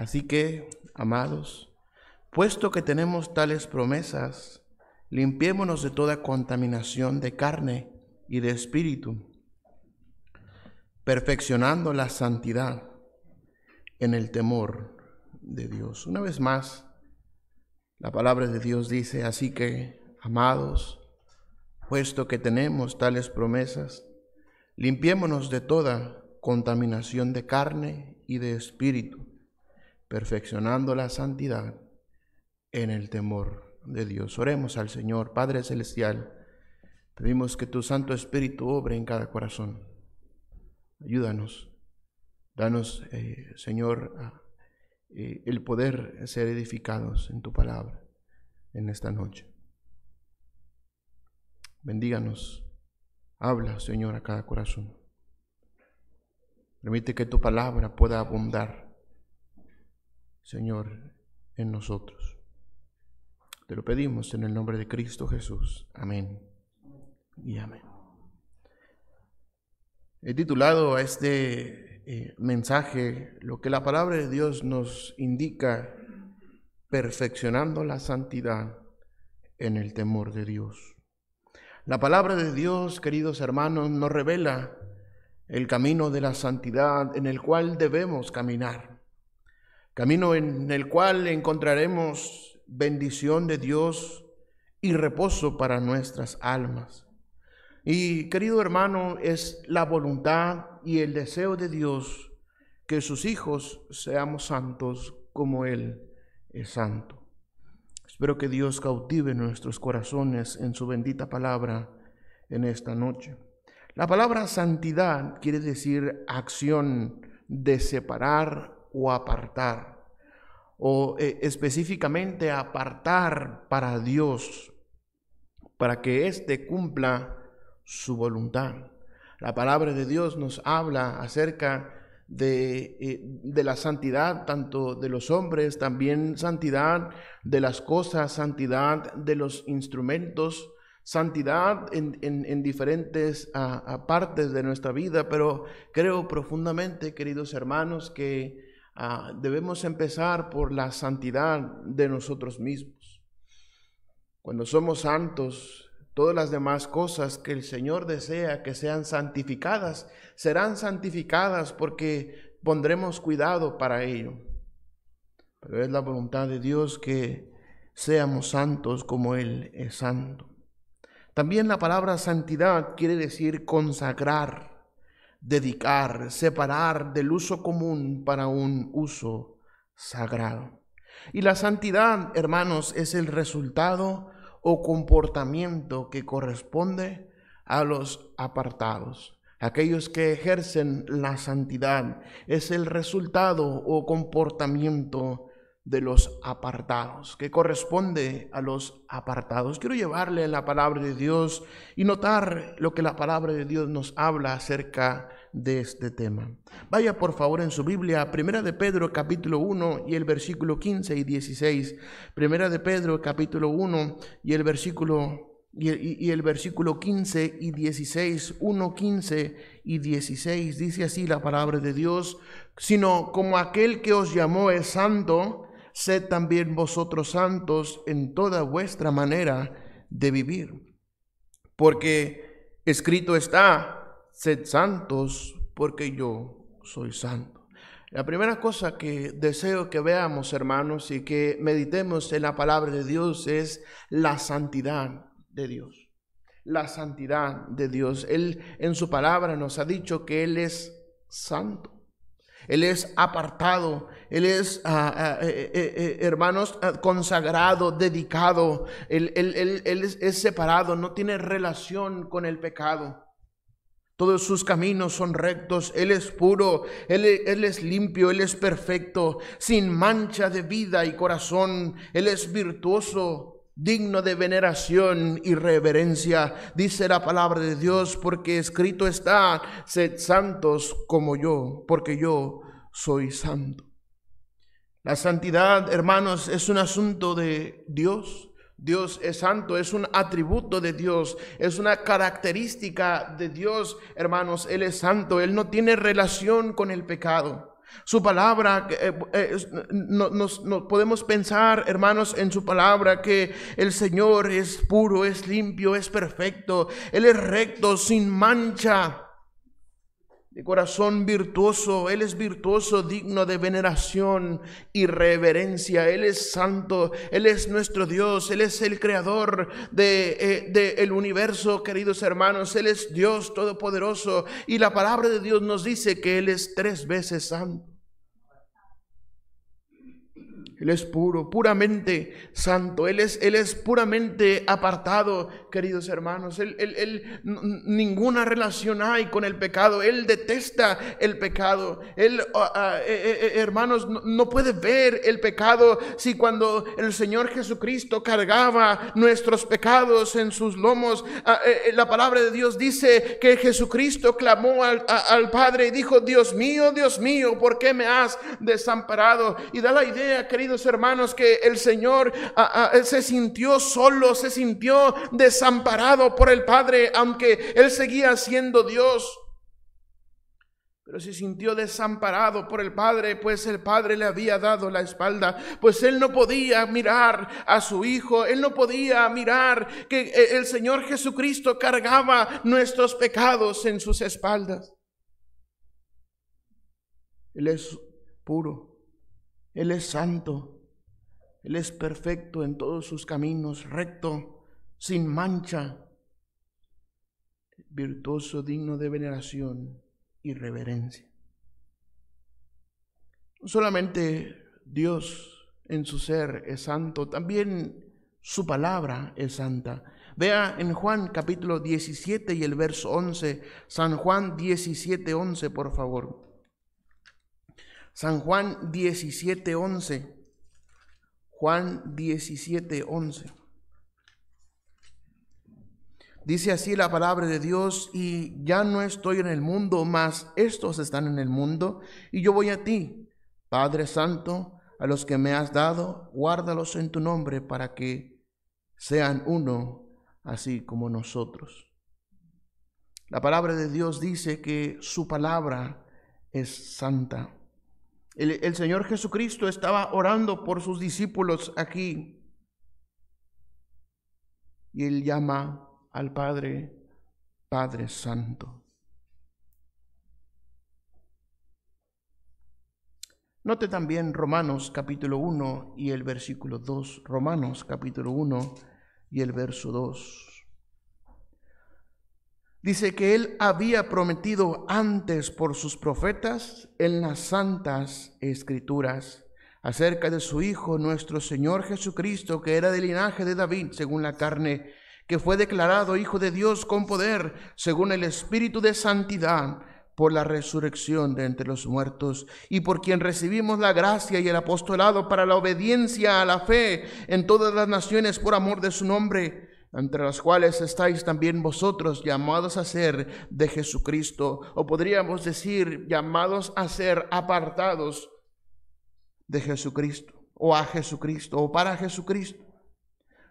Así que, amados, puesto que tenemos tales promesas, limpiémonos de toda contaminación de carne y de espíritu, perfeccionando la santidad en el temor de Dios. Una vez más, la palabra de Dios dice, así que, amados, puesto que tenemos tales promesas, limpiémonos de toda contaminación de carne y de espíritu, perfeccionando la santidad en el temor de Dios. Oremos al Señor. Padre Celestial, pedimos que tu Santo Espíritu obre en cada corazón. Ayúdanos, danos, Señor, el poder ser edificados en tu palabra en esta noche. Bendíganos, habla, Señor, a cada corazón. Permite que tu palabra pueda abundar, Señor, en nosotros. Te lo pedimos en el nombre de Cristo Jesús. Amén y amén. He titulado a este mensaje lo que la palabra de Dios nos indica, perfeccionando la santidad en el temor de Dios. La palabra de Dios, queridos hermanos, nos revela el camino de la santidad en el cual debemos caminar. Camino en el cual encontraremos bendición de Dios y reposo para nuestras almas. Y, querido hermano, es la voluntad y el deseo de Dios que sus hijos seamos santos como Él es santo. Espero que Dios cautive nuestros corazones en su bendita palabra en esta noche. La palabra santidad quiere decir acción de separar o apartar, o específicamente apartar para Dios, para que éste cumpla su voluntad. La palabra de Dios nos habla acerca de la santidad, tanto de los hombres, también santidad de las cosas, santidad de los instrumentos, santidad en diferentes partes de nuestra vida, pero creo profundamente, queridos hermanos, que debemos empezar por la santidad de nosotros mismos. Cuando somos santos, todas las demás cosas que el Señor desea que sean santificadas, serán santificadas porque pondremos cuidado para ello. Pero es la voluntad de Dios que seamos santos como Él es santo. También la palabra santidad quiere decir consagrar, dedicar, separar del uso común para un uso sagrado. Y la santidad, hermanos, es el resultado o comportamiento que corresponde a los apartados. Aquellos que ejercen la santidad es el resultado o comportamiento de los apartados, que corresponde a los apartados. Quiero llevarle la palabra de Dios y notar lo que la palabra de Dios nos habla acerca de este tema. Vaya por favor en su Biblia a 1 de Pedro capítulo 1 y el versículo 15 y 16. 1 de Pedro capítulo 1 y el versículo 15 y 16, 1, 15 y 16, dice así la palabra de Dios: sino como aquel que os llamó es santo, sed también vosotros santos en toda vuestra manera de vivir. Porque escrito está, sed santos porque yo soy santo. La primera cosa que deseo que veamos, hermanos, y que meditemos en la palabra de Dios es la santidad de Dios. La santidad de Dios. Él en su palabra nos ha dicho que Él es santo. Él es apartado, Él es, hermanos, consagrado, dedicado. Él es separado, no tiene relación con el pecado. Todos sus caminos son rectos, Él es puro, Él es limpio, Él es perfecto, sin mancha de vida y corazón. Él es virtuoso, digno de veneración y reverencia. Dice la palabra de Dios, porque escrito está, sed santos como yo, porque yo soy santo. La santidad, hermanos, es un asunto de Dios. Dios es santo, es un atributo de Dios, es una característica de Dios, hermanos. Él es santo, Él no tiene relación con el pecado. Su palabra, nos podemos pensar, hermanos, en su palabra que el Señor es puro, es limpio, es perfecto. Él es recto, sin mancha, de corazón virtuoso. Él es virtuoso, digno de veneración y reverencia. Él es santo, Él es nuestro Dios, Él es el creador del universo, queridos hermanos. Él es Dios todopoderoso, y la palabra de Dios nos dice que Él es 3 veces santo. Él es puro, puramente santo. Él es puramente apartado, queridos hermanos. Ninguna relación hay con el pecado. Él detesta el pecado. Hermanos, no puede ver el pecado. Si cuando el Señor Jesucristo cargaba nuestros pecados en sus lomos, la palabra de Dios dice que Jesucristo clamó al Padre y dijo: Dios mío, ¿por qué me has desamparado? Y da la idea, queridos hermanos, que el Señor se sintió solo, se sintió desamparado por el Padre, aunque Él seguía siendo Dios. Pero se sintió desamparado por el Padre, pues el Padre le había dado la espalda. Pues Él no podía mirar a su Hijo, Él no podía mirar que el Señor Jesucristo cargaba nuestros pecados en sus espaldas. Él es puro, Él es santo, Él es perfecto en todos sus caminos, recto, sin mancha, virtuoso, digno de veneración y reverencia. No solamente Dios en su ser es santo, también su palabra es santa. Vea en Juan capítulo 17 y el verso 11, San Juan 17:11, por favor. San Juan 17:11. Juan 17:11. Dice así la palabra de Dios: y ya no estoy en el mundo, mas estos están en el mundo, y yo voy a ti. Padre Santo, a los que me has dado, guárdalos en tu nombre, para que sean uno, así como nosotros. La palabra de Dios dice que su palabra es santa. El Señor Jesucristo estaba orando por sus discípulos aquí, y Él llama al Padre, Padre Santo. Note también Romanos capítulo 1 y el versículo 2. Romanos capítulo 1 y el verso 2. Dice que Él había prometido antes por sus profetas en las santas escrituras acerca de su Hijo, nuestro Señor Jesucristo, que era del linaje de David según la carne, que fue declarado Hijo de Dios con poder, según el Espíritu de santidad, por la resurrección de entre los muertos, y por quien recibimos la gracia y el apostolado para la obediencia a la fe en todas las naciones por amor de su nombre, entre las cuales estáis también vosotros, llamados a ser de Jesucristo, o podríamos decir, llamados a ser apartados de Jesucristo, o a Jesucristo, o para Jesucristo.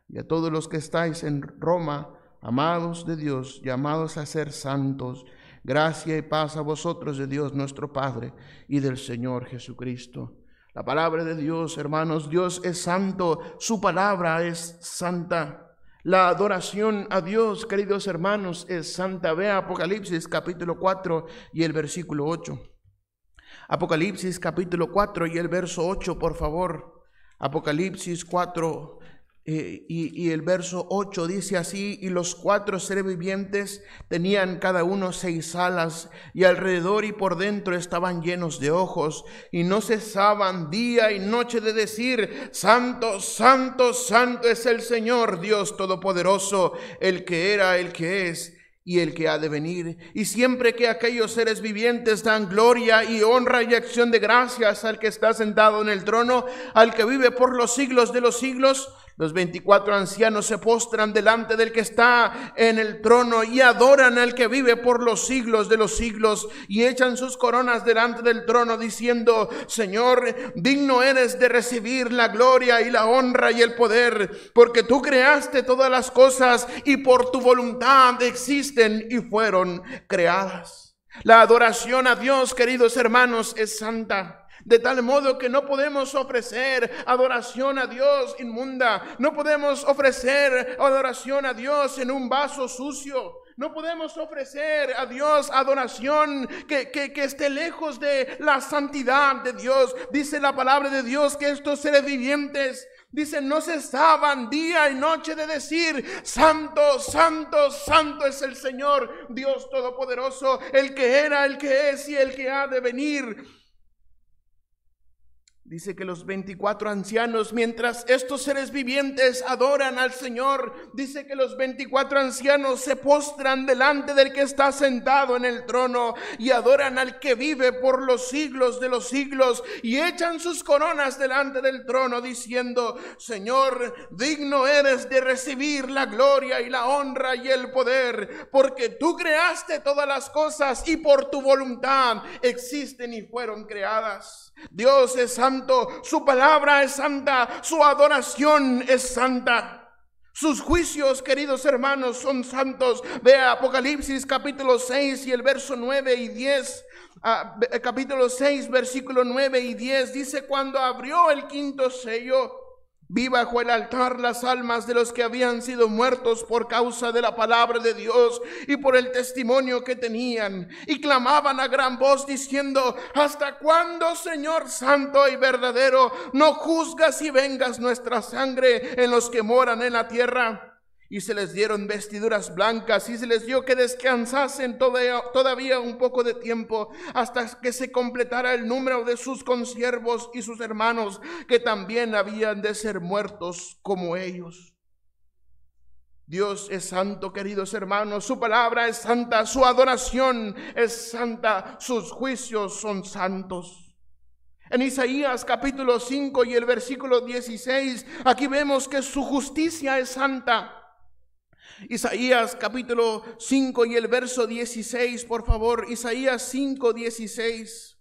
Y a todos los que estáis en Roma, amados de Dios, llamados a ser santos, gracia y paz a vosotros de Dios nuestro Padre y del Señor Jesucristo. La palabra de Dios, hermanos, Dios es santo, su palabra es santa. La adoración a Dios, queridos hermanos, es santa. Vea Apocalipsis capítulo 4 y el versículo 8. Apocalipsis capítulo 4 y el verso 8, por favor. Apocalipsis 4 y el verso 8 dice así: y los 4 seres vivientes tenían cada uno 6 alas, y alrededor y por dentro estaban llenos de ojos, y no cesaban día y noche de decir: Santo, santo, santo es el Señor Dios Todopoderoso, el que era, el que es y el que ha de venir. Y siempre que aquellos seres vivientes dan gloria y honra y acción de gracias al que está sentado en el trono, al que vive por los siglos de los siglos, los 24 ancianos se postran delante del que está en el trono y adoran al que vive por los siglos de los siglos, y echan sus coronas delante del trono diciendo: Señor, digno eres de recibir la gloria y la honra y el poder, porque tú creaste todas las cosas y por tu voluntad existen y fueron creadas. La adoración a Dios, queridos hermanos, es santa. De tal modo que no podemos ofrecer adoración a Dios inmunda. No podemos ofrecer adoración a Dios en un vaso sucio. No podemos ofrecer a Dios adoración que esté lejos de la santidad de Dios. Dice la palabra de Dios que estos seres vivientes, dice, no cesaban día y noche de decir: santo, santo, santo es el Señor Dios Todopoderoso, el que era, el que es y el que ha de venir. Dice que los 24 ancianos, mientras estos seres vivientes adoran al Señor, dice que los 24 ancianos se postran delante del que está sentado en el trono y adoran al que vive por los siglos de los siglos, y echan sus coronas delante del trono diciendo: Señor, digno eres de recibir la gloria y la honra y el poder, porque tú creaste todas las cosas y por tu voluntad existen y fueron creadas. Dios es santo, su palabra es santa, su adoración es santa. Sus juicios, queridos hermanos, son santos. Vea Apocalipsis capítulo 6 y el verso 9 y 10. Capítulo 6, versículo 9 y 10 dice: cuando abrió el quinto sello, vi bajo el altar las almas de los que habían sido muertos por causa de la palabra de Dios y por el testimonio que tenían, y clamaban a gran voz diciendo: ¿hasta cuándo, Señor santo y verdadero, no juzgas y vengas nuestra sangre en los que moran en la tierra? Y se les dieron vestiduras blancas y se les dio que descansasen todavía un poco de tiempo, hasta que se completara el número de sus consiervos y sus hermanos, que también habían de ser muertos como ellos. Dios es santo, queridos hermanos, su palabra es santa, su adoración es santa, sus juicios son santos. En Isaías capítulo 5 y el versículo 16, aquí vemos que su justicia es santa. Isaías capítulo 5 y el verso 16, por favor. Isaías 5, 16.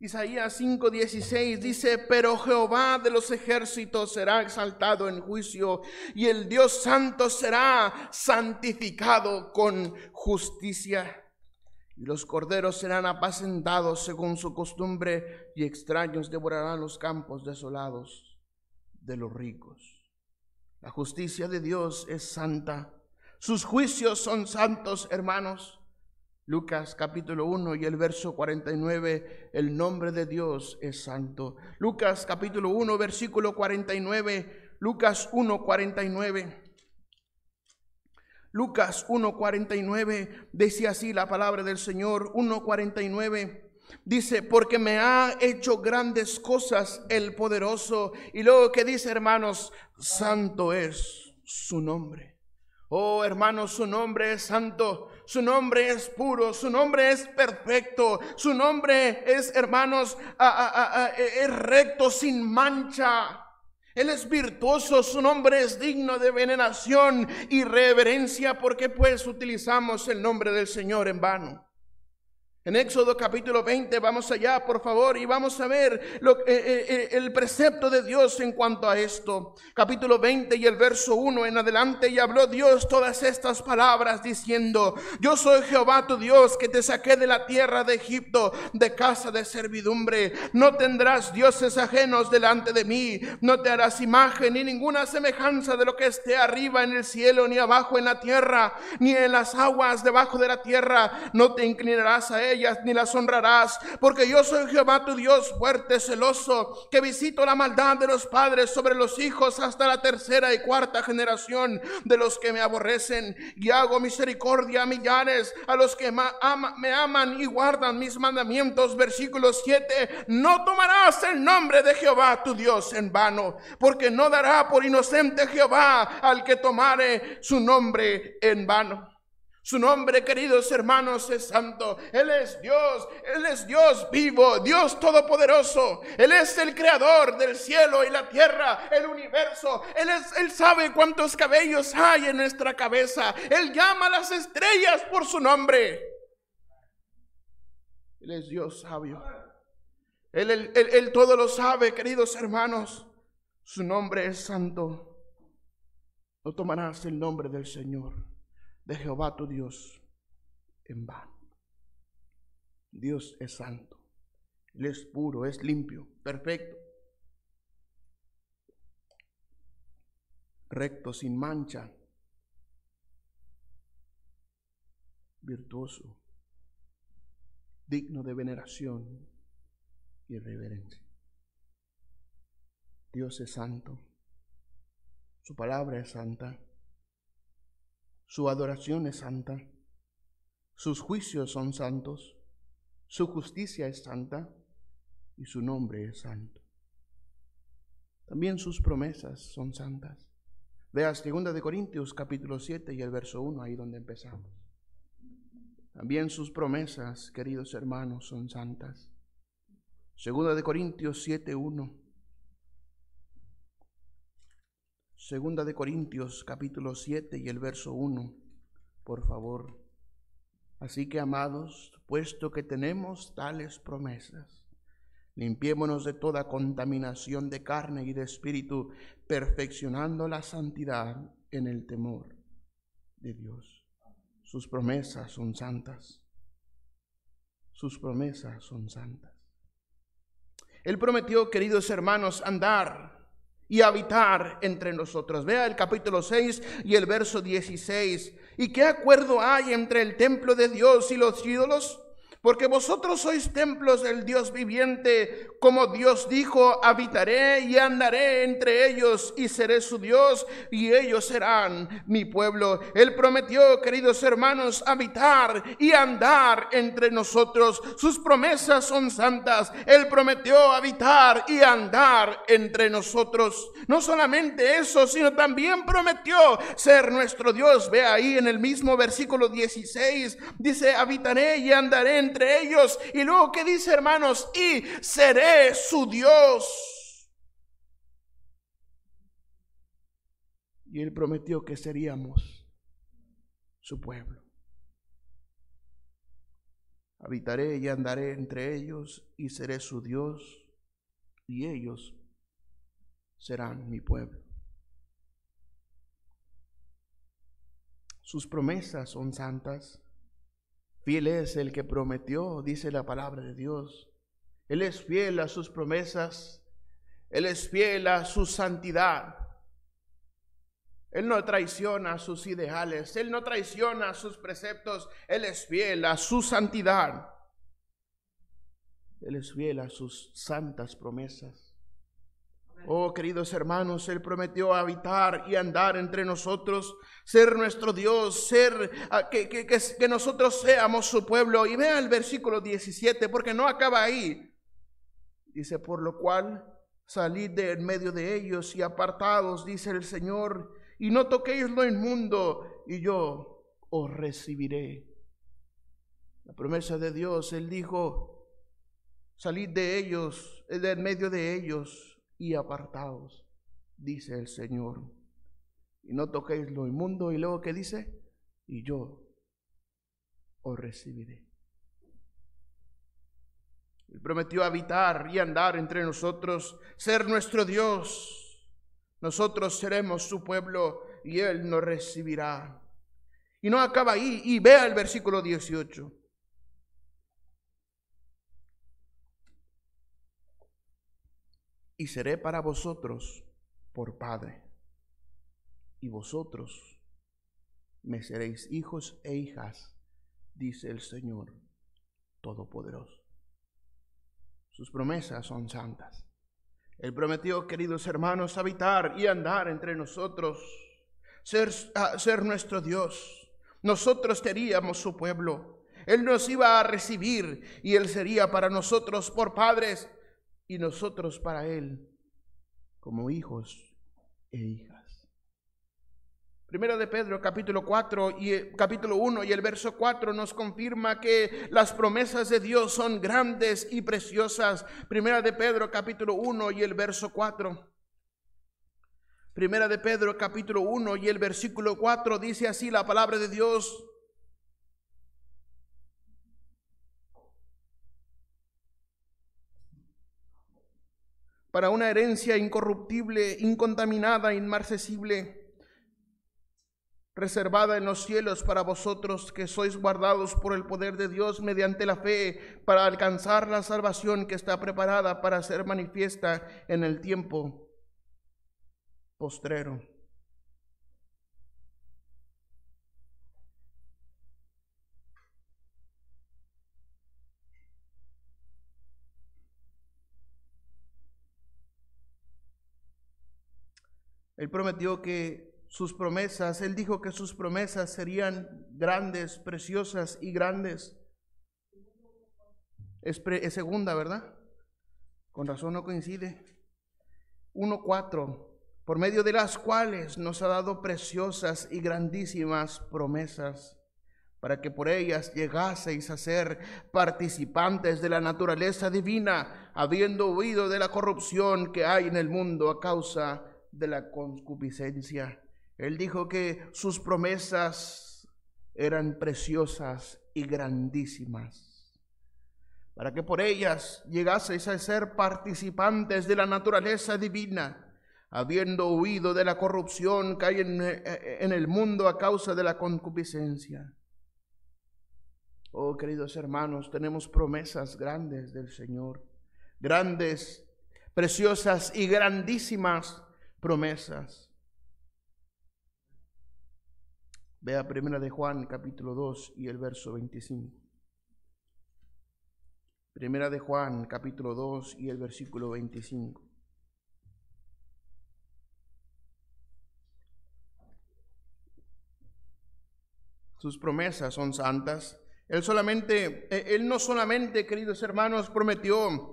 Isaías 5, 16 dice: pero Jehová de los ejércitos será exaltado en juicio, y el Dios santo será santificado con justicia. Y los corderos serán apacentados según su costumbre, y extraños devorarán los campos desolados de los ricos. La justicia de Dios es santa. Sus juicios son santos, hermanos. Lucas capítulo 1 y el verso 49, el nombre de Dios es santo. Lucas capítulo 1, versículo 49, Lucas 1, 49. Lucas 1:49 dice así la palabra del Señor. 1:49 dice: porque me ha hecho grandes cosas el poderoso. Y luego que dice, hermanos, santo es su nombre. Oh, hermanos, su nombre es santo, su nombre es puro, su nombre es perfecto, su nombre es, hermanos, es recto, sin mancha. Él es virtuoso, su nombre es digno de veneración y reverencia. ¿Por qué pues utilizamos el nombre del Señor en vano? En Éxodo capítulo 20, vamos allá por favor y vamos a ver el precepto de Dios en cuanto a esto. Capítulo 20 y el verso 1 en adelante: y habló Dios todas estas palabras diciendo: yo soy Jehová tu Dios, que te saqué de la tierra de Egipto, de casa de servidumbre. No tendrás dioses ajenos delante de mí, no te harás imagen ni ninguna semejanza de lo que esté arriba en el cielo, ni abajo en la tierra, ni en las aguas debajo de la tierra. No te inclinarás a ellas ni las honrarás, porque yo soy Jehová tu Dios, fuerte, celoso, que visito la maldad de los padres sobre los hijos hasta la tercera y cuarta generación de los que me aborrecen, y hago misericordia a millares, a los que me aman y guardan mis mandamientos. Versículo 7: no tomarás el nombre de Jehová tu Dios en vano, porque no dará por inocente Jehová al que tomare su nombre en vano. Su nombre, queridos hermanos, es santo. Él es Dios vivo, Dios todopoderoso. Él es el creador del cielo y la tierra, el universo. Él sabe cuántos cabellos hay en nuestra cabeza. Él llama a las estrellas por su nombre. Él es Dios sabio. Él todo lo sabe, queridos hermanos. Su nombre es santo. No tomarás el nombre del Señor, de Jehová tu Dios, en vano. Dios es santo. Él es puro, es limpio, perfecto, recto, sin mancha, virtuoso, digno de veneración y reverencia. Dios es santo, su palabra es santa, su adoración es santa, sus juicios son santos, su justicia es santa y su nombre es santo. También sus promesas son santas. Veas 2 Corintios capítulo 7 y el verso 1, ahí donde empezamos. También sus promesas, queridos hermanos, son santas. 2 Corintios 7:1. 2 Corintios capítulo 7 y el verso 1, por favor. Así que, amados, puesto que tenemos tales promesas, limpiémonos de toda contaminación de carne y de espíritu, perfeccionando la santidad en el temor de Dios. Sus promesas son santas. Sus promesas son santas. Él prometió, queridos hermanos, andar y habitar entre nosotros. Vea el capítulo 6 y el verso 16. ¿Y qué acuerdo hay entre el templo de Dios y los ídolos? Porque vosotros sois templos del Dios viviente, como Dios dijo, habitaré y andaré entre ellos y seré su Dios y ellos serán mi pueblo. Él prometió, queridos hermanos, habitar y andar entre nosotros. Sus promesas son santas. Él prometió habitar y andar entre nosotros. No solamente eso, sino también prometió ser nuestro Dios. Ve ahí en el mismo versículo 16, dice, habitaré y andaré entre ellos. Y luego, ¿qué dice, hermanos? Y seré su Dios. Y Él prometió que seríamos su pueblo. Habitaré y andaré entre ellos y seré su Dios y ellos serán mi pueblo. Sus promesas son santas. Fiel es el que prometió, dice la palabra de Dios. Él es fiel a sus promesas. Él es fiel a su santidad. Él no traiciona sus ideales. Él no traiciona sus preceptos. Él es fiel a su santidad. Él es fiel a sus santas promesas. Oh, queridos hermanos, Él prometió habitar y andar entre nosotros, ser nuestro Dios, que nosotros seamos su pueblo. Y vea el versículo 17, porque no acaba ahí. Dice, por lo cual salid de en medio de ellos y apartados, dice el Señor, y no toquéis lo inmundo, y yo os recibiré. La promesa de Dios, Él dijo, salid de ellos, de en medio de ellos, y apartados, dice el Señor, y no toquéis lo inmundo. Y luego, ¿qué dice? Y yo os recibiré. Él prometió habitar y andar entre nosotros, ser nuestro Dios. Nosotros seremos su pueblo y Él nos recibirá. Y no acaba ahí, y vea el versículo 18. Y seré para vosotros por Padre, y vosotros me seréis hijos e hijas, dice el Señor Todopoderoso. Sus promesas son santas. Él prometió, queridos hermanos, habitar y andar entre nosotros, ser nuestro Dios. Nosotros seríamos su pueblo. Él nos iba a recibir y Él sería para nosotros por padres, y nosotros para Él como hijos e hijas. Primera de Pedro capítulo 4 y capítulo 1 y el verso 4 nos confirma que las promesas de Dios son grandes y preciosas. Primera de Pedro capítulo 1 y el verso 4. Primera de Pedro capítulo 1 y el versículo 4 dice así la palabra de Dios: para una herencia incorruptible, incontaminada, inmarcesible, reservada en los cielos para vosotros que sois guardados por el poder de Dios mediante la fe, para alcanzar la salvación que está preparada para ser manifiesta en el tiempo postrero. Él prometió que sus promesas, Él dijo que sus promesas serían grandes, preciosas y grandes. Es segunda, ¿verdad? Con razón no coincide. 1:4, por medio de las cuales nos ha dado preciosas y grandísimas promesas, para que por ellas llegaseis a ser participantes de la naturaleza divina, habiendo huido de la corrupción que hay en el mundo a causa de la concupiscencia. Él dijo que sus promesas eran preciosas y grandísimas, para que por ellas llegaseis a ser participantes de la naturaleza divina, habiendo huido de la corrupción que hay en el mundo a causa de la concupiscencia. Oh, queridos hermanos, tenemos promesas grandes del Señor, grandes, preciosas y grandísimas promesas. Vea 1 de Juan capítulo 2 y el verso 25. 1 de Juan capítulo 2 y el versículo 25. Sus promesas son santas. Él no solamente, queridos hermanos, prometió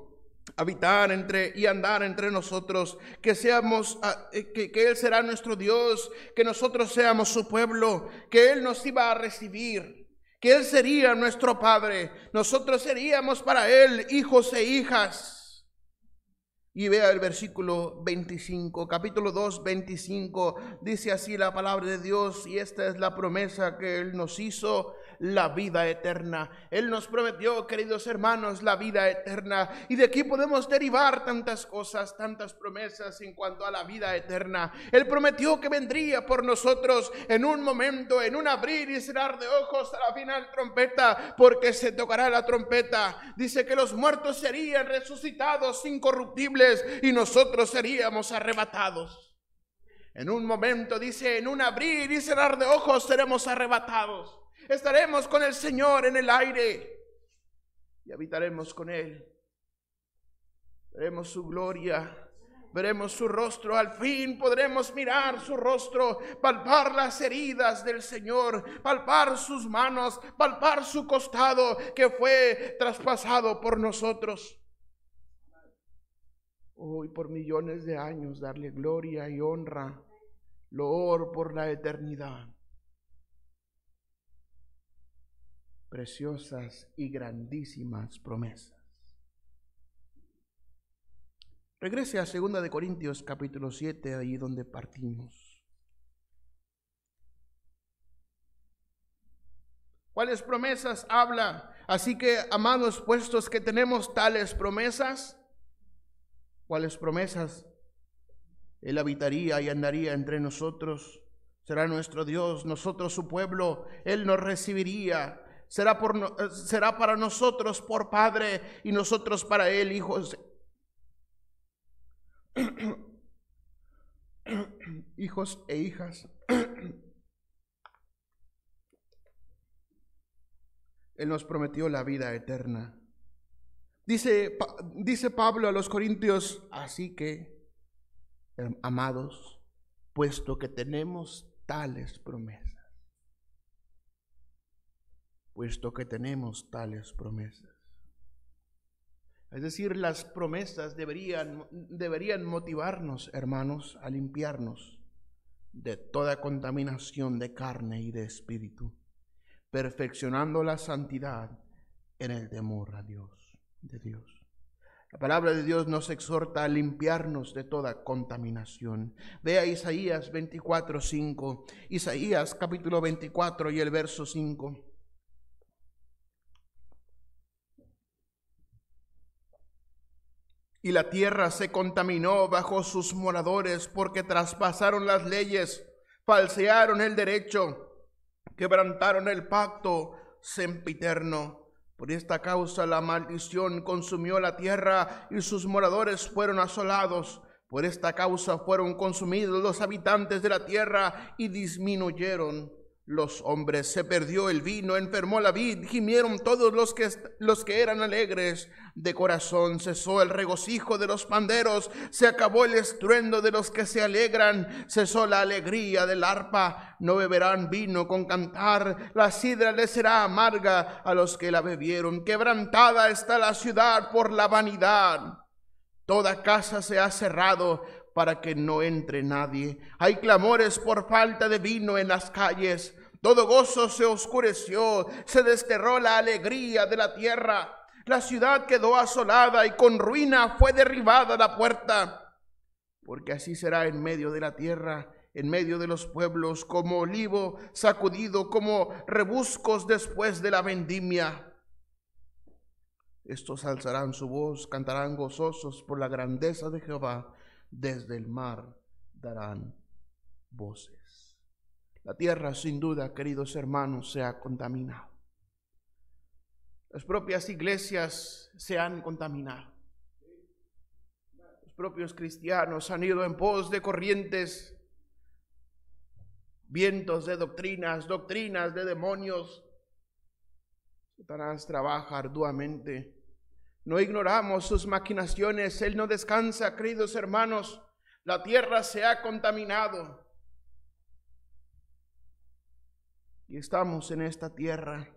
habitar y andar entre nosotros, que Él será nuestro Dios, que nosotros seamos su pueblo, que Él nos iba a recibir, que Él sería nuestro Padre, nosotros seríamos para Él hijos e hijas. Y vea el versículo 25, capítulo 2, 25, dice así la palabra de Dios, y esta es la promesa que Él nos hizo: la vida eterna. Él nos prometió, queridos hermanos, la vida eterna, y de aquí podemos derivar tantas cosas, tantas promesas en cuanto a la vida eterna. Él prometió que vendría por nosotros en un momento, en un abrir y cerrar de ojos, a la final trompeta, porque se tocará la trompeta. Dice que los muertos serían resucitados incorruptibles y nosotros seríamos arrebatados. En un momento, dice, en un abrir y cerrar de ojos seremos arrebatados. Estaremos con el Señor en el aire y habitaremos con Él. Veremos su gloria, veremos su rostro, al fin podremos mirar su rostro, palpar las heridas del Señor, palpar sus manos, palpar su costado que fue traspasado por nosotros. Hoy por millones de años darle gloria y honra, loor por la eternidad. Preciosas y grandísimas promesas. Regrese a 2 de Corintios capítulo 7, ahí donde partimos. ¿Cuáles promesas habla? Así que, amados, puestos que tenemos tales promesas, ¿cuáles promesas? Él habitaría y andaría entre nosotros, será nuestro Dios, nosotros su pueblo, Él nos recibiría, será para nosotros por Padre y nosotros para Él hijos. Hijos e hijas. Él nos prometió la vida eterna. Dice Pablo a los Corintios, así que, amados, puesto que tenemos tales promesas, es decir, las promesas deberían motivarnos, hermanos, a limpiarnos de toda contaminación de carne y de espíritu, perfeccionando la santidad en el temor a Dios. La palabra de Dios nos exhorta a limpiarnos de toda contaminación. Vea Isaías 24:5, Isaías capítulo 24 y el verso 5. Y la tierra se contaminó bajo sus moradores, porque traspasaron las leyes, falsearon el derecho, quebrantaron el pacto sempiterno. Por esta causa la maldición consumió la tierra y sus moradores fueron asolados. Por esta causa fueron consumidos los habitantes de la tierra y disminuyeron los hombres. Se perdió el vino, enfermó la vid, gimieron todos los que eran alegres de corazón. Cesó el regocijo de los panderos, se acabó el estruendo de los que se alegran, cesó la alegría del arpa. No beberán vino con cantar, la sidra les será amarga a los que la bebieron. Quebrantada está la ciudad por la vanidad, toda casa se ha cerrado para que no entre nadie. Hay clamores por falta de vino en las calles. Todo gozo se oscureció, se desterró la alegría de la tierra. La ciudad quedó asolada y con ruina fue derribada la puerta. Porque así será en medio de la tierra, en medio de los pueblos, como olivo sacudido, como rebuscos después de la vendimia. Estos alzarán su voz, cantarán gozosos por la grandeza de Jehová. Desde el mar darán voces. La tierra, sin duda, queridos hermanos, se ha contaminado. Las propias iglesias se han contaminado. Los propios cristianos han ido en pos de corrientes, vientos de doctrinas de demonios. Satanás trabaja arduamente. No ignoramos sus maquinaciones. Él no descansa, queridos hermanos. La tierra se ha contaminado. Y estamos en esta tierra.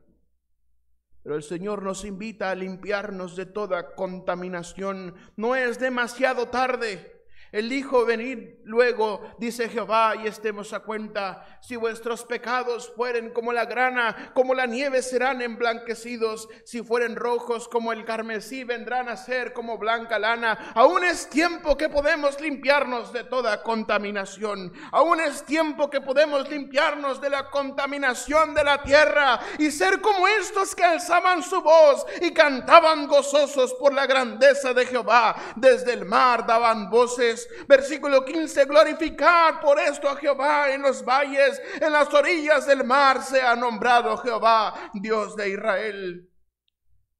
Pero el Señor nos invita a limpiarnos de toda contaminación. No es demasiado tarde. Él dijo: venid luego, dice Jehová, y estemos a cuenta. Si vuestros pecados fueren como la grana, como la nieve serán emblanquecidos. Si fueren rojos como el carmesí, vendrán a ser como blanca lana. Aún es tiempo que podemos limpiarnos de toda contaminación. Aún es tiempo que podemos limpiarnos de la contaminación de la tierra y ser como estos que alzaban su voz y cantaban gozosos por la grandeza de Jehová. Desde el mar daban voces. Versículo 15: glorificad por esto a Jehová en los valles, en las orillas del mar sea nombrado Jehová, Dios de Israel.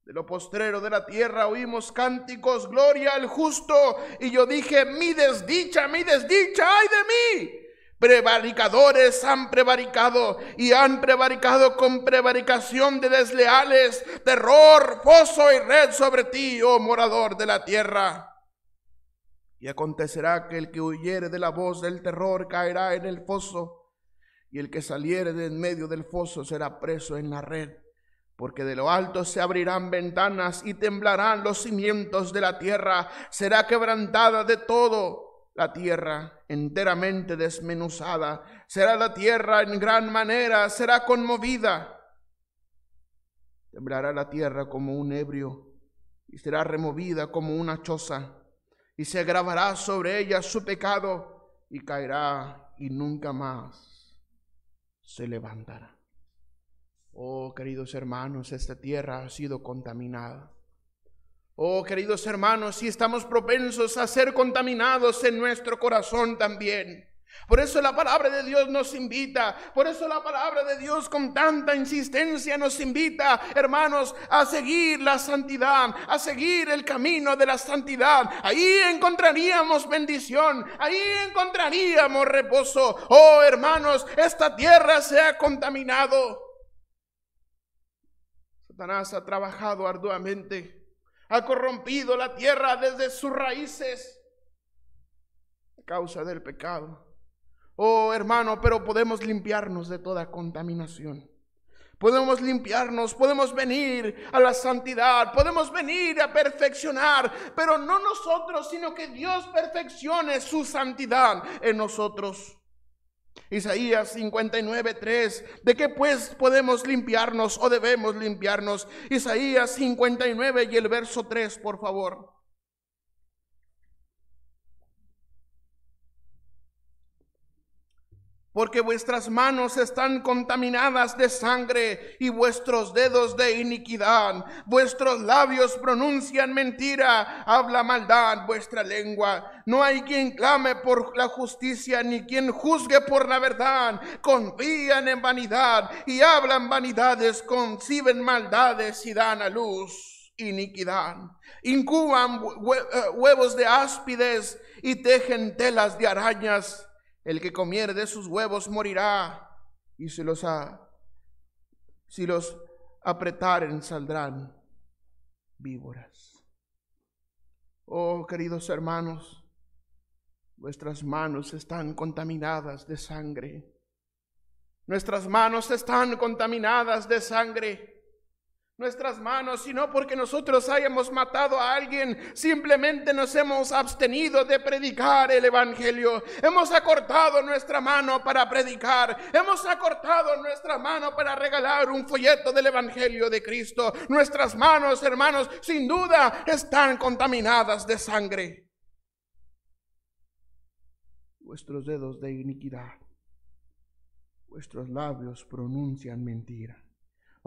De lo postrero de la tierra oímos cánticos, gloria al justo. Y yo dije: mi desdicha, ay de mí. Prevaricadores han prevaricado y han prevaricado con prevaricación de desleales. Terror, foso y red sobre ti, oh morador de la tierra. Y acontecerá que el que huyere de la voz del terror caerá en el foso, y el que saliere de en medio del foso será preso en la red. Porque de lo alto se abrirán ventanas y temblarán los cimientos de la tierra. Será quebrantada de todo la tierra, enteramente desmenuzada. Será la tierra en gran manera, será conmovida. Temblará la tierra como un ebrio y será removida como una choza. Y se agravará sobre ella su pecado y caerá y nunca más se levantará. Oh, queridos hermanos, esta tierra ha sido contaminada. Oh, queridos hermanos, si estamos propensos a ser contaminados en nuestro corazón también. Por eso la palabra de Dios nos invita, por eso la palabra de Dios con tanta insistencia nos invita, hermanos, a seguir la santidad, a seguir el camino de la santidad. Ahí encontraríamos bendición, ahí encontraríamos reposo. Oh, hermanos, esta tierra se ha contaminado. Satanás ha trabajado arduamente, ha corrompido la tierra desde sus raíces a causa del pecado. Oh, hermano, pero podemos limpiarnos de toda contaminación. Podemos limpiarnos, podemos venir a la santidad, podemos venir a perfeccionar, pero no nosotros, sino que Dios perfeccione su santidad en nosotros. Isaías 59:3, ¿de qué pues podemos limpiarnos o debemos limpiarnos? Isaías 59 y el verso 3, por favor. porque vuestras manos están contaminadas de sangre y vuestros dedos de iniquidad. Vuestros labios pronuncian mentira, habla maldad vuestra lengua. No hay quien clame por la justicia, ni quien juzgue por la verdad. Confían en vanidad y hablan vanidades, conciben maldades y dan a luz iniquidad. Incuban huevos de áspides y tejen telas de arañas. El que comiere de sus huevos morirá, y si los apretaren saldrán víboras. Oh, queridos hermanos, vuestras manos están contaminadas de sangre. Nuestras manos están contaminadas de sangre. Nuestras manos, y no porque nosotros hayamos matado a alguien, simplemente nos hemos abstenido de predicar el evangelio. Hemos acortado nuestra mano para predicar. Hemos acortado nuestra mano para regalar un folleto del evangelio de Cristo. Nuestras manos, hermanos, sin duda están contaminadas de sangre. Vuestros dedos de iniquidad, vuestros labios pronuncian mentira.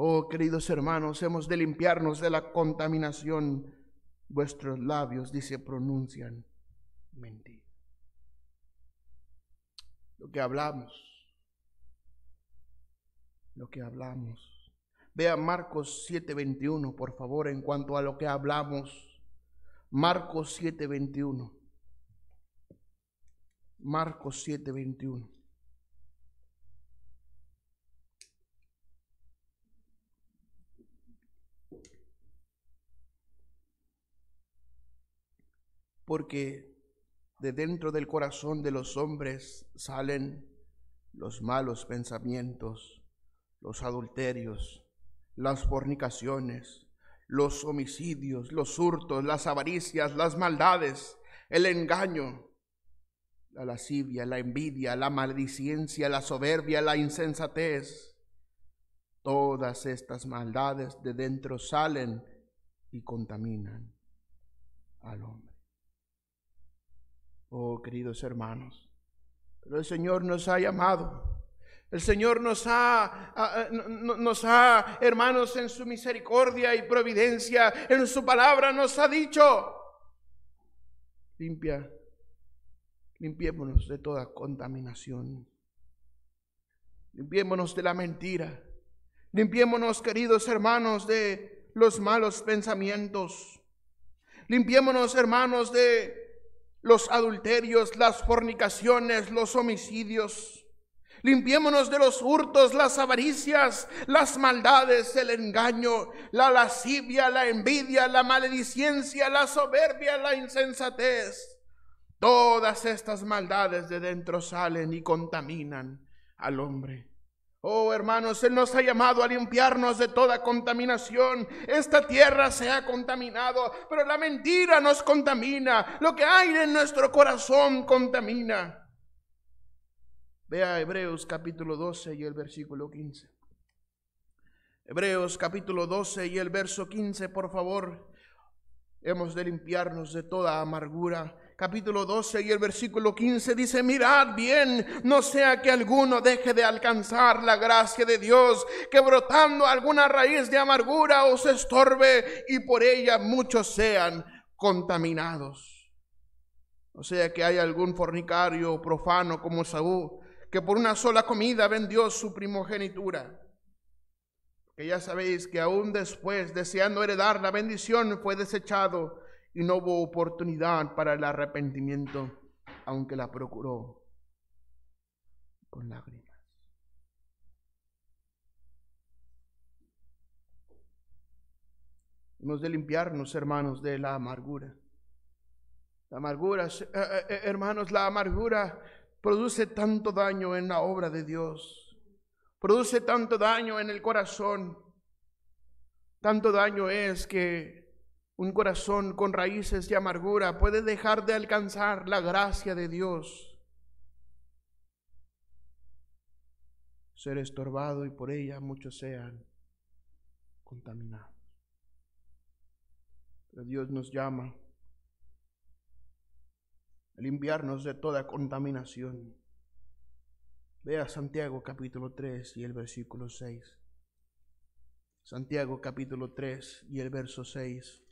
Oh, queridos hermanos, hemos de limpiarnos de la contaminación. Vuestros labios, dice, pronuncian mentira. Lo que hablamos. Vea Marcos 7:21, por favor, en cuanto a lo que hablamos. Marcos 7:21. Marcos 7:21. Porque de dentro del corazón de los hombres salen los malos pensamientos, los adulterios, las fornicaciones, los homicidios, los hurtos, las avaricias, las maldades, el engaño, la lascivia, la envidia, la maledicencia, la soberbia, la insensatez. Todas estas maldades de dentro salen y contaminan al hombre. Oh, queridos hermanos, pero el Señor nos ha llamado. El Señor nos ha, hermanos, en su misericordia y providencia, en su palabra nos ha dicho: limpiémonos de toda contaminación. Limpiémonos de la mentira. Limpiémonos, queridos hermanos, de los malos pensamientos. Limpiémonos, hermanos, de los adulterios, las fornicaciones, los homicidios. Limpiémonos de los hurtos, las avaricias, las maldades, el engaño, la lascivia, la envidia, la maledicencia, la soberbia, la insensatez. Todas estas maldades de dentro salen y contaminan al hombre. Oh, hermanos, Él nos ha llamado a limpiarnos de toda contaminación. Esta tierra se ha contaminado, pero la mentira nos contamina. Lo que hay en nuestro corazón contamina. Vea Hebreos capítulo 12 y el versículo 15. Hebreos capítulo 12 y el verso 15, por favor. Hemos de limpiarnos de toda amargura. Capítulo 12 y el versículo 15 dice: mirad bien, no sea que alguno deje de alcanzar la gracia de Dios, que brotando alguna raíz de amargura os estorbe y por ella muchos sean contaminados. O sea que hay algún fornicario profano como Saúl, que por una sola comida vendió su primogenitura. Que ya sabéis que aún después, deseando heredar la bendición, fue desechado y no hubo oportunidad para el arrepentimiento, aunque la procuró con lágrimas. Hemos de limpiarnos, hermanos, de la amargura. La amargura, hermanos, la amargura produce tanto daño en la obra de Dios. Produce tanto daño en el corazón. Tanto daño es que un corazón con raíces de amargura puede dejar de alcanzar la gracia de Dios, ser estorbado y por ella muchos sean contaminados. Pero Dios nos llama a limpiarnos de toda contaminación. Vea Santiago capítulo 3 y el versículo 6. Santiago capítulo 3 y el verso 6.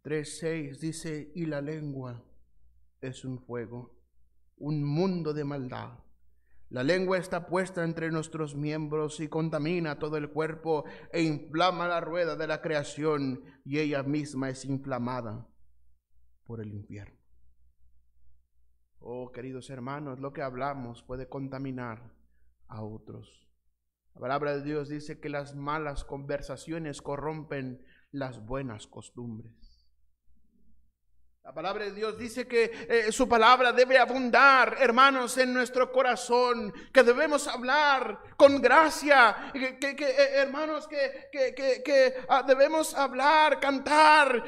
3:6 dice, y la lengua es un fuego, un mundo de maldad. La lengua está puesta entre nuestros miembros y contamina todo el cuerpo e inflama la rueda de la creación, y ella misma es inflamada por el infierno. Oh, queridos hermanos, lo que hablamos puede contaminar a otros. La palabra de Dios dice que las malas conversaciones corrompen las buenas costumbres. La palabra de Dios dice que su palabra debe abundar, hermanos, en nuestro corazón, que debemos hablar con gracia, hermanos, debemos hablar, cantar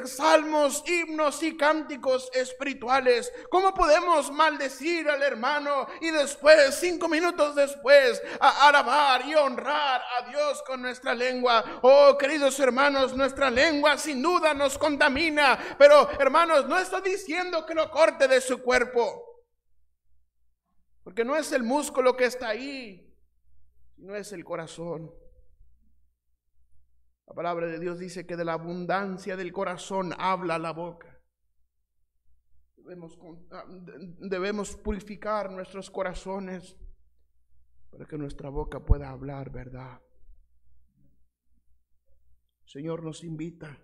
salmos, himnos y cánticos espirituales. ¿Cómo podemos maldecir al hermano y después, 5 minutos después, alabar y honrar a Dios con nuestra lengua? Oh, queridos hermanos, nuestra lengua sin duda nos contamina, pero hermanos, no está diciendo que lo corte de su cuerpo, porque no es el músculo que está ahí, no es el corazón. La palabra de Dios dice que de la abundancia del corazón habla la boca. Debemos purificar nuestros corazones para que nuestra boca pueda hablar verdad. El Señor nos invita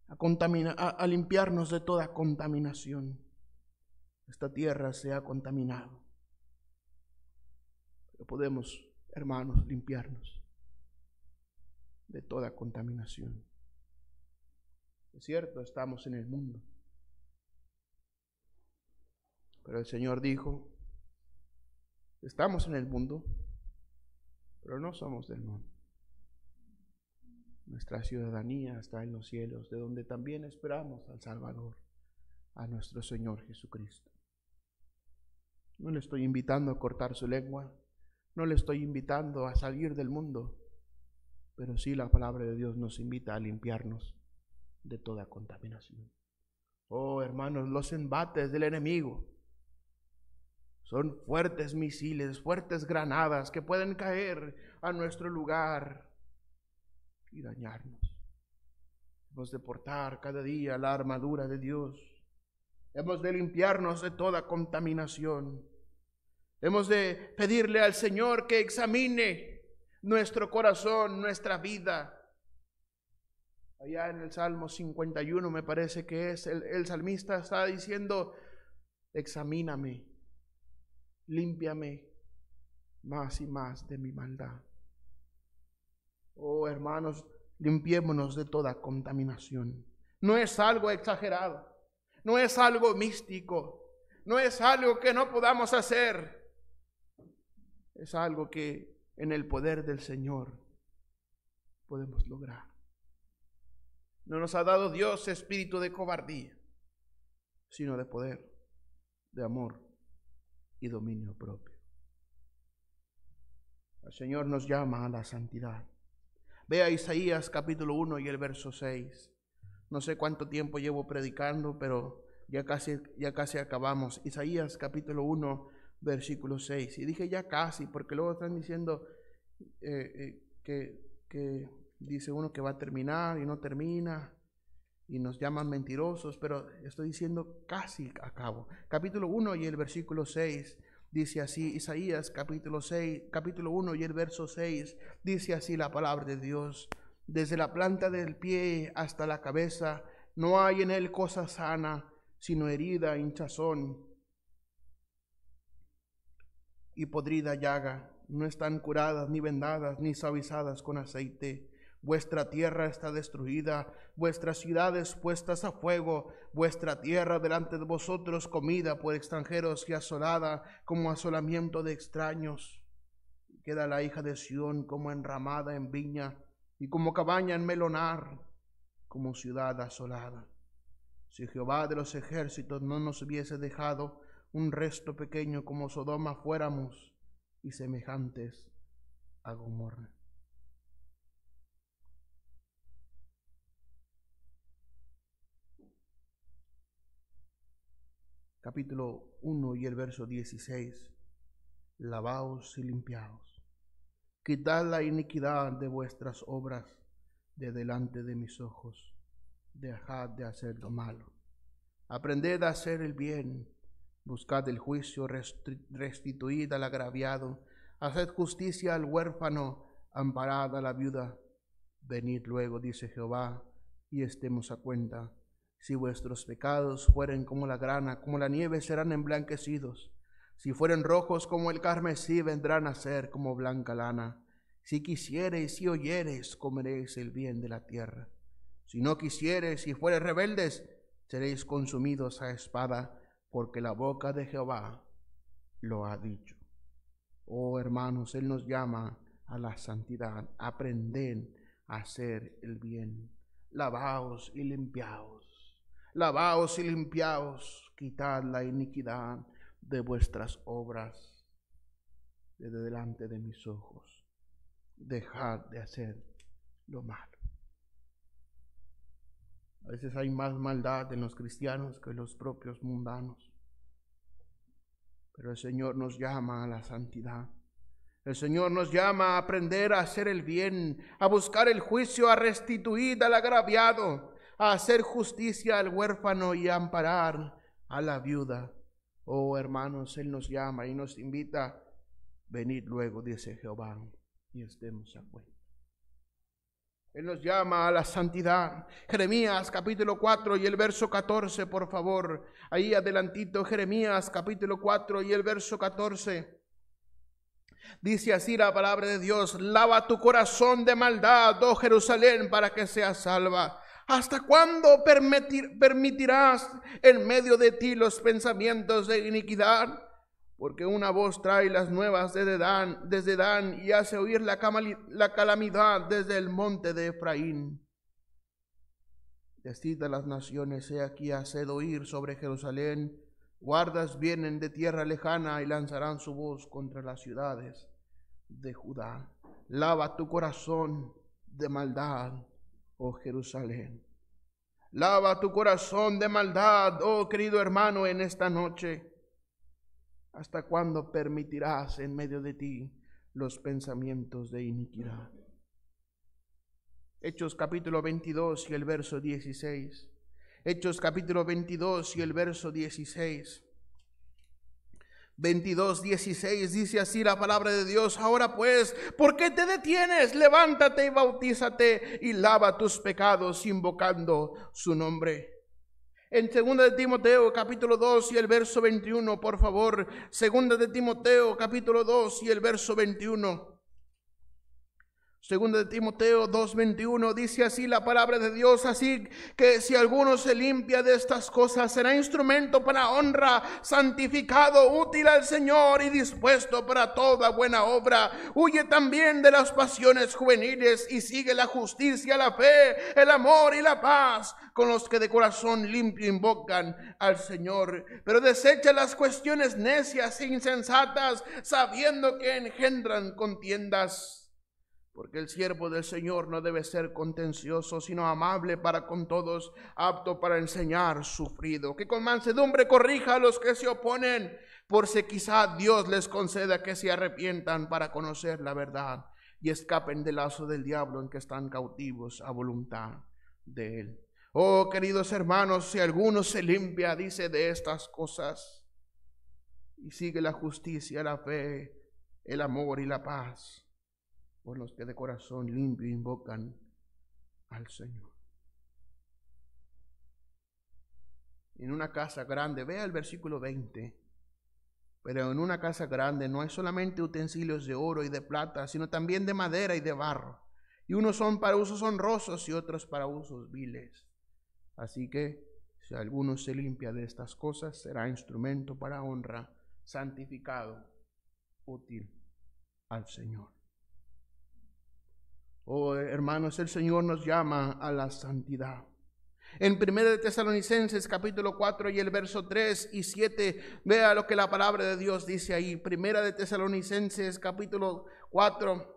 a limpiarnos de toda contaminación. Esta tierra se ha contaminado, pero podemos, hermanos, limpiarnos de toda contaminación. Es cierto, estamos en el mundo, pero el Señor dijo, estamos en el mundo, pero no somos del mundo. Nuestra ciudadanía está en los cielos, de donde también esperamos al Salvador, a nuestro Señor Jesucristo. No le estoy invitando a cortar su lengua, no le estoy invitando a salir del mundo, pero sí la palabra de Dios nos invita a limpiarnos de toda contaminación. Oh, hermanos, los embates del enemigo son fuertes misiles, fuertes granadas que pueden caer a nuestro lugar y dañarnos. Hemos de portar cada día la armadura de Dios. Hemos de limpiarnos de toda contaminación. Hemos de pedirle al Señor que examine nuestro corazón, nuestra vida. Allá en el Salmo 51 me parece que es, el salmista está diciendo, examíname, límpiame más y más de mi maldad. Oh, hermanos, limpiémonos de toda contaminación. No es algo exagerado, no es algo místico, no es algo que no podamos hacer. Es algo que en el poder del Señor podemos lograr. No nos ha dado Dios espíritu de cobardía, sino de poder, de amor y dominio propio. El Señor nos llama a la santidad. Vea Isaías capítulo 1 y el verso 6. No sé cuánto tiempo llevo predicando, pero ya casi acabamos. Isaías capítulo 1, versículo 6. Y dije ya casi, porque luego están diciendo que dice uno que va a terminar y no termina, y nos llaman mentirosos, pero estoy diciendo casi acabo. Capítulo 1 y el versículo 6. Dice así, Isaías capítulo 1 y el verso 6, dice así la palabra de Dios. Desde la planta del pie hasta la cabeza, no hay en él cosa sana, sino herida, hinchazón y podrida llaga. No están curadas, ni vendadas, ni suavizadas con aceite. Vuestra tierra está destruida, vuestras ciudades puestas a fuego, vuestra tierra delante de vosotros comida por extranjeros y asolada como asolamiento de extraños. Queda la hija de Sión como enramada en viña y como cabaña en melonar, como ciudad asolada. Si Jehová de los ejércitos no nos hubiese dejado un resto pequeño como Sodoma fuéramos y semejantes a Gomorra. capítulo 1 y el verso 16. Lavaos y limpiaos. Quitad la iniquidad de vuestras obras de delante de mis ojos. Dejad de hacer lo malo. Aprended a hacer el bien. Buscad el juicio, restituid al agraviado. Haced justicia al huérfano, amparad a la viuda. Venid luego, dice Jehová, y estemos a cuenta. Si vuestros pecados fueren como la grana, como la nieve, serán emblanquecidos. Si fueren rojos como el carmesí, vendrán a ser como blanca lana. Si quisiereis y oyereis, comeréis el bien de la tierra. Si no quisiereis y fuereis rebeldes, seréis consumidos a espada, porque la boca de Jehová lo ha dicho. Oh hermanos, Él nos llama a la santidad. Aprended a hacer el bien. Lavaos y limpiaos. Lavaos y limpiaos. Quitad la iniquidad de vuestras obras de delante de mis ojos. Dejad de hacer lo malo. A veces hay más maldad en los cristianos que en los propios mundanos. Pero el Señor nos llama a la santidad. El Señor nos llama a aprender a hacer el bien, a buscar el juicio, a restituir al agraviado, a hacer justicia al huérfano y a amparar a la viuda. Oh hermanos, Él nos llama y nos invita. Venid luego, dice Jehová, y estemos a cuenta. Él nos llama a la santidad. Jeremías capítulo 4 y el verso 14, por favor. Ahí adelantito, Jeremías capítulo 4 y el verso 14. Dice así la palabra de Dios: lava tu corazón de maldad, oh Jerusalén, para que seas salva. ¿Hasta cuándo permitirás en medio de ti los pensamientos de iniquidad? Porque una voz trae las nuevas desde Dan y hace oír la calamidad desde el monte de Efraín. Decid a las naciones: he aquí, haced oír sobre Jerusalén. Guardas vienen de tierra lejana y lanzarán su voz contra las ciudades de Judá. Lava tu corazón de maldad, oh Jerusalén. Lava tu corazón de maldad, oh querido hermano, en esta noche. ¿Hasta cuándo permitirás en medio de ti los pensamientos de iniquidad? Hechos capítulo 22 y el verso 16. Hechos capítulo 22 y el verso 16. 22:16 dice así la palabra de Dios: ahora pues, ¿por qué te detienes? Levántate y bautízate y lava tus pecados invocando su nombre. En 2 de Timoteo capítulo 2 y el verso 21, por favor. 2 de Timoteo capítulo 2 y el verso 21. 2 de Timoteo 2:21 dice así la palabra de Dios: así que si alguno se limpia de estas cosas, será instrumento para honra, santificado, útil al Señor y dispuesto para toda buena obra. Huye también de las pasiones juveniles y sigue la justicia, la fe, el amor y la paz con los que de corazón limpio invocan al Señor. Pero desecha las cuestiones necias e insensatas, sabiendo que engendran contiendas. Porque el siervo del Señor no debe ser contencioso, sino amable para con todos, apto para enseñar, sufrido, que con mansedumbre corrija a los que se oponen, por si quizá Dios les conceda que se arrepientan para conocer la verdad y escapen del lazo del diablo en que están cautivos a voluntad de él. Oh, queridos hermanos, si alguno se limpia, dice, de estas cosas y sigue la justicia, la fe, el amor y la paz, por los que de corazón limpio invocan al Señor. En una casa grande, vea el versículo 20, pero en una casa grande no hay solamente utensilios de oro y de plata, sino también de madera y de barro, y unos son para usos honrosos y otros para usos viles. Así que si alguno se limpia de estas cosas, será instrumento para honra, santificado, útil al Señor. Oh, hermanos, el Señor nos llama a la santidad. En 1 de Tesalonicenses capítulo 4 y el verso 3 y 7, vea lo que la palabra de Dios dice ahí. 1 de Tesalonicenses capítulo 4.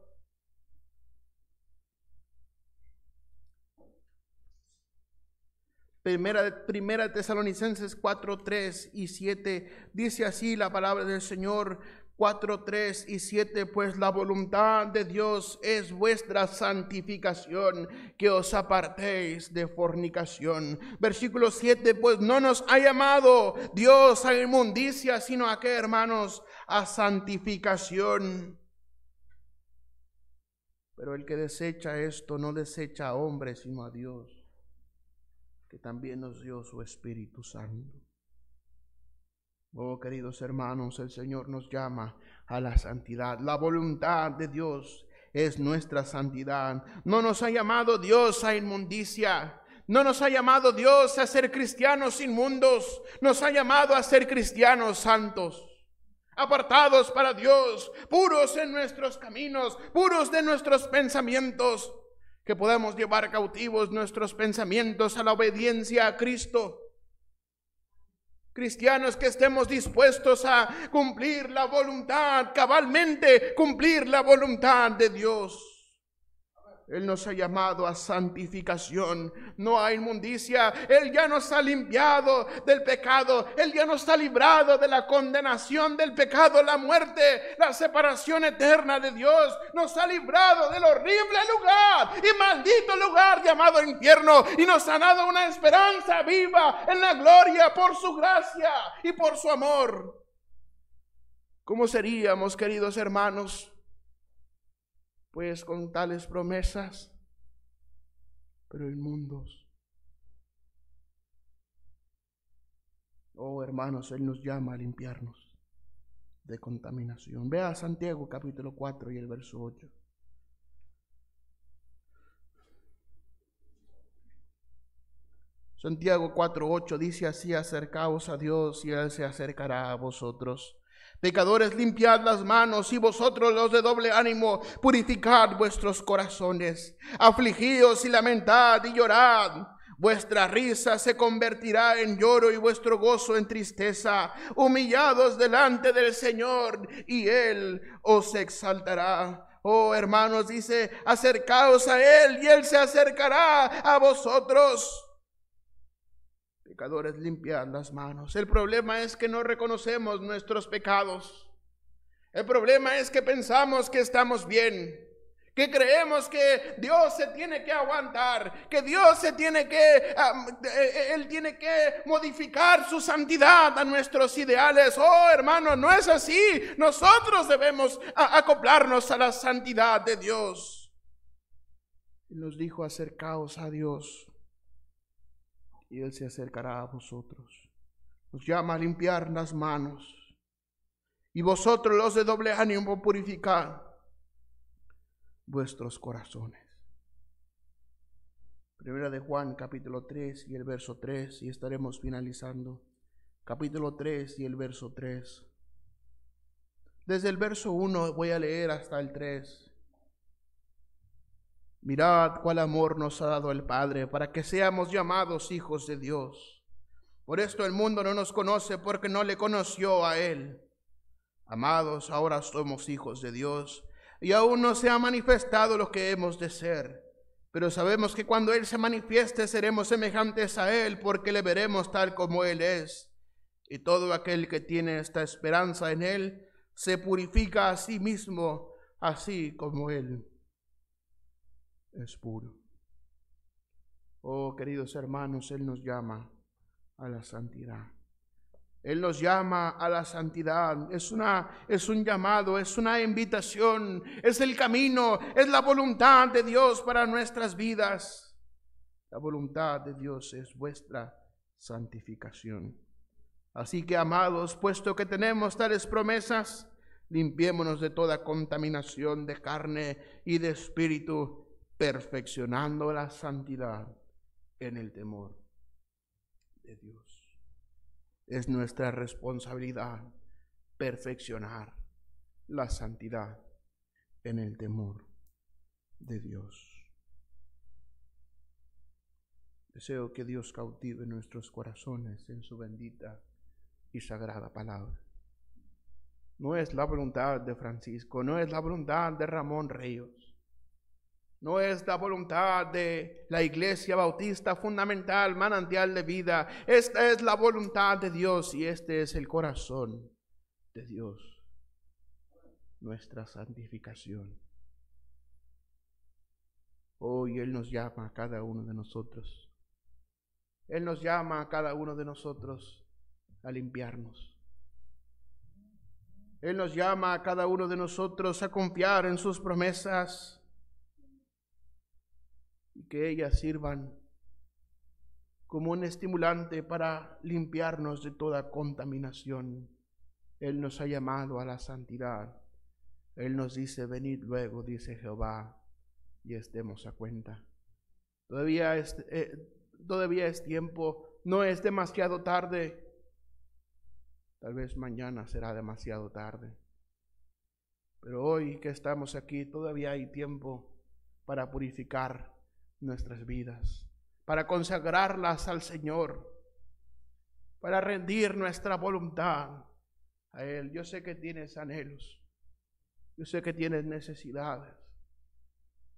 Primera Tesalonicenses 4, 3 y 7. Dice así la palabra del Señor. 4, 3 y 7, pues la voluntad de Dios es vuestra santificación, que os apartéis de fornicación. Versículo 7, pues no nos ha llamado Dios a inmundicia, sino a qué, hermanos, a santificación. Pero el que desecha esto no desecha a hombres, sino a Dios, que también nos dio su Espíritu Santo. Oh, queridos hermanos, el Señor nos llama a la santidad. La voluntad de Dios es nuestra santidad. No nos ha llamado Dios a inmundicia. No nos ha llamado Dios a ser cristianos inmundos. Nos ha llamado a ser cristianos santos, apartados para Dios, puros en nuestros caminos, puros de nuestros pensamientos, que podamos llevar cautivos nuestros pensamientos a la obediencia a Cristo. Cristianos que estemos dispuestos a cumplir la voluntad, cabalmente cumplir la voluntad de Dios. Él nos ha llamado a santificación, no a inmundicia. Él ya nos ha limpiado del pecado. Él ya nos ha librado de la condenación del pecado, la muerte, la separación eterna de Dios. Nos ha librado del horrible lugar y maldito lugar llamado infierno. Y nos ha dado una esperanza viva en la gloria por su gracia y por su amor. ¿Cómo seríamos, queridos hermanos, pues con tales promesas, pero inmundos? Oh, hermanos, Él nos llama a limpiarnos de contaminación. Vea Santiago capítulo 4 y el verso 8. Santiago 4:8 dice así: acercaos a Dios y Él se acercará a vosotros. Pecadores, limpiad las manos, y vosotros los de doble ánimo, purificad vuestros corazones. Afligíos y lamentad y llorad. Vuestra risa se convertirá en lloro y vuestro gozo en tristeza. Humillados delante del Señor, y Él os exaltará. Oh, hermanos, dice: acercaos a Él y Él se acercará a vosotros. Pecadores, limpiad las manos. El problema es que no reconocemos nuestros pecados. El problema es que pensamos que estamos bien, que creemos que Dios se tiene que aguantar, que Dios se tiene que, Él tiene que modificar su santidad a nuestros ideales. Oh, hermano, no es así. Nosotros debemos acoplarnos a la santidad de Dios. Y nos dijo: acercaos a Dios y Él se acercará a vosotros. Nos llama a limpiar las manos. Y vosotros, los de doble ánimo, purificad vuestros corazones. Primera de Juan, capítulo 3 y el verso 3, y estaremos finalizando. Capítulo 3 y el verso 3. Desde el verso 1 voy a leer hasta el 3. Mirad cuál amor nos ha dado el Padre, para que seamos llamados hijos de Dios. Por esto el mundo no nos conoce, porque no le conoció a Él. Amados, ahora somos hijos de Dios, y aún no se ha manifestado lo que hemos de ser. Pero sabemos que cuando Él se manifieste, seremos semejantes a Él, porque le veremos tal como Él es. Y todo aquel que tiene esta esperanza en Él, se purifica a sí mismo, así como Él es puro. Oh, queridos hermanos, Él nos llama a la santidad. Él nos llama a la santidad. Es un llamado, es una invitación, es el camino, es la voluntad de Dios para nuestras vidas. La voluntad de Dios es vuestra santificación. Así que, amados, puesto que tenemos tales promesas, limpiémonos de toda contaminación de carne y de espíritu, perfeccionando la santidad en el temor de Dios. Es nuestra responsabilidad perfeccionar la santidad en el temor de Dios. Deseo que Dios cautive nuestros corazones en su bendita y sagrada palabra. No es la voluntad de Francisco, no es la voluntad de Ramón Ríos, No es la voluntad de la Iglesia Bautista Fundamental, Manantial de Vida. Esta es la voluntad de Dios y este es el corazón de Dios, nuestra santificación. Hoy Él nos llama a cada uno de nosotros. Él nos llama a cada uno de nosotros a limpiarnos. Él nos llama a cada uno de nosotros a confiar en sus promesas y que ellas sirvan como un estimulante para limpiarnos de toda contaminación. Él nos ha llamado a la santidad. Él nos dice, venid luego, dice Jehová, y estemos a cuenta. Todavía es tiempo, no es demasiado tarde. Tal vez mañana será demasiado tarde. Pero hoy que estamos aquí, todavía hay tiempo para purificar nuestras vidas, para consagrarlas al Señor, para rendir nuestra voluntad a Él. Yo sé que tienes anhelos, yo sé que tienes necesidades,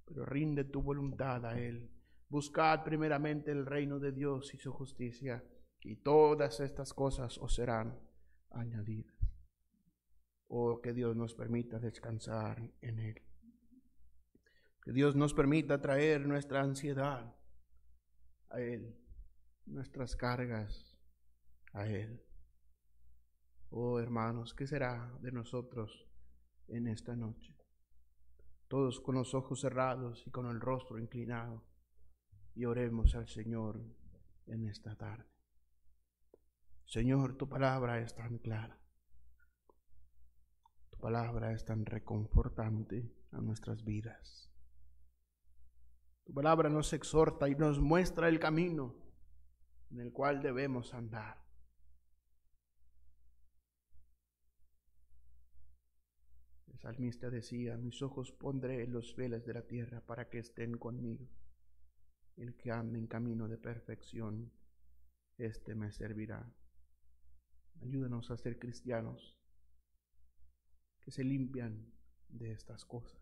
pero rinde tu voluntad a Él. Buscad primeramente el reino de Dios y su justicia, y todas estas cosas os serán añadidas. Oh, que Dios nos permita descansar en Él. Que Dios nos permita traer nuestra ansiedad a Él, nuestras cargas a Él. Oh, hermanos, ¿qué será de nosotros en esta noche? Todos con los ojos cerrados y con el rostro inclinado, y oremos al Señor en esta tarde. Señor, tu palabra es tan clara. Tu palabra es tan reconfortante a nuestras vidas. Tu palabra nos exhorta y nos muestra el camino en el cual debemos andar. El salmista decía, mis ojos pondré en los fieles de la tierra para que estén conmigo. El que ande en camino de perfección, este me servirá. Ayúdanos a ser cristianos que se limpian de estas cosas,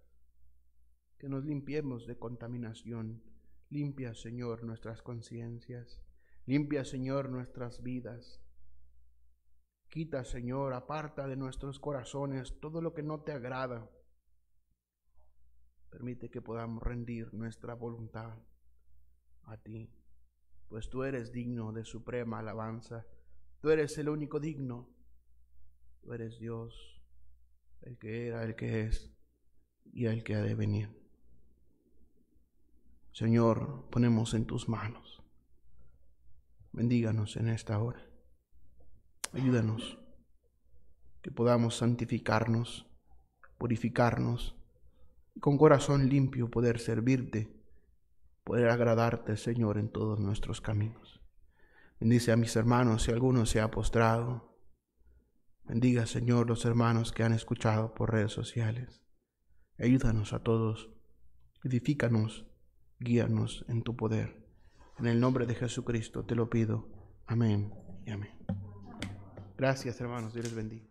que nos limpiemos de contaminación. Limpia, Señor, nuestras conciencias, limpia, Señor, nuestras vidas. Quita, Señor, aparta de nuestros corazones todo lo que no te agrada. Permite que podamos rendir nuestra voluntad a ti, pues tú eres digno de suprema alabanza. Tú eres el único digno. Tú eres Dios, el que era, el que es y el que ha de venir. Señor, ponemos en tus manos. Bendíganos en esta hora. Ayúdanos que podamos santificarnos, purificarnos y con corazón limpio poder servirte, poder agradarte, Señor, en todos nuestros caminos. Bendice a mis hermanos si alguno se ha postrado. Bendiga, Señor, los hermanos que han escuchado por redes sociales. Ayúdanos a todos, edifícanos, guíanos en tu poder. En el nombre de Jesucristo te lo pido. Amén y amén. Gracias, hermanos. Dios les bendiga.